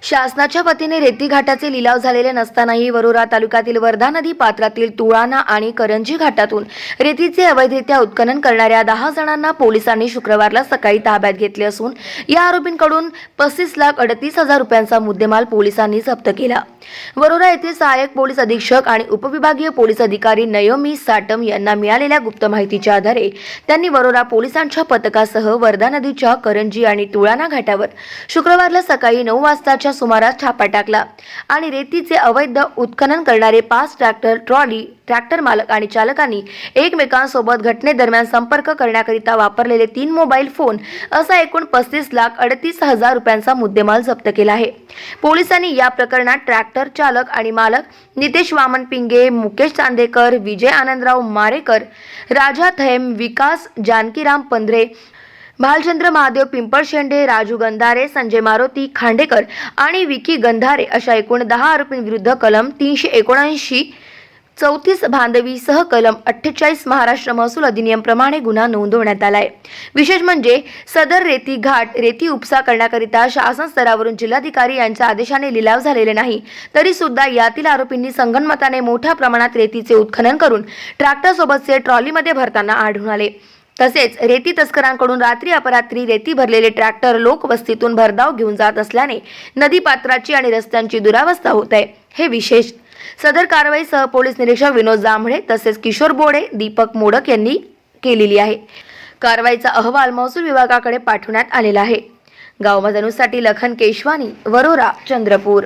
शासनाच्या वतीने रेती घाटाचे लिलाव झालेले नसतानाही वरोरा तालुक्यातील वर्धा नदी पात्रातील तुळाणा आणि करंजी घाटातून रेतीचे अवैधरित्या उत्खनन करणाऱ्या 10 जणांना पोलिसांनी शुक्रवारला सकाळी ताब्यात घेतले असून या आरोपींकडून 35,38,000 रुपयांचा मुद्देमाल पोलिसांनी जप्त केला। वरोरा येथील सहाय्यक पोलीस अधीक्षक आणि उपविभागीय पोलीस अधिकारी नयोमी साटम यांना मिळालेल्या गुप्त माहितीच्या आधारे त्यांनी वरोरा पोलिसांच्या पथकासह वर्धा नदीच्या करंजी आणि तुळाणा घाटावर शुक्रवारला सकाळी 9 वाजताच्या सुमारास छापा टाकला आणि रेतीचे अवैध उत्खनन करणारे 5 ट्रॅक्टर, ट्रॉली, ट्रॅक्टर मालक आणि चालकांनी एकमेकांसोबत घटनेदरम्यान संपर्क करण्याकरिता वापरलेले 3 मोबाईल फोन असा एकूण 35,38,000 रुपयांचा मुद्देमाल जप्त केला आहे। पोलिसांनी या प्रकरणात ट्रॅक्टर चालक आणि मालक नितेश वामन पिंगे, मुकेश चांदेकर, विजय आनंदराव मारेकर, राजा थेम, विकास जानकीराम पंधरे, भालचंद्र महादेव पिंपळशेंडे, राजू गंधारे, संजय मारुती खांडेकर आणि विकी गंधारे अशा एकूण 10 आरोपींविरुद्ध कलम 379 34 भांडवी सह कलम 48 महाराष्ट्र महसूल अधिनियम प्रमाणे गुन्हा नोंदवण्यात आलाय। विशेष म्हणजे सदर रेती घाट रेती उपसा करण्याकरिता शासन स्तरावरून जिल्हाधिकारी यांच्या आदेशाने लिलाव झालेले नाही, तरी सुद्धा यातील आरोपींनी संगनमताने मोठ्या प्रमाणात रेतीचे उत्खनन करून ट्रॅक्टर सोबतचे ट्रॉलीमध्ये भरताना आढळून आले। तसेच रेती तस्करांकडून रात्री अपरात्री रेती भरलेले ट्रॅक्टर लोकवस्तीतून भरधाव घेऊन जात असल्याने नदी पात्राची आणि रस्त्यांची दुरावस्था होत आहे। हे विशेष सदर कारवाई पोलीस निरीक्षक विनोद जांभळे तसेच किशोर बोडे, दीपक मोडक यांनी केलेली आहे। कारवाईचा अहवाल महसूल विभागाकडे पाठवण्यात आलेला आहे। गावमधनुसाठी लखन केशवानी, वरोरा, चंद्रपूर।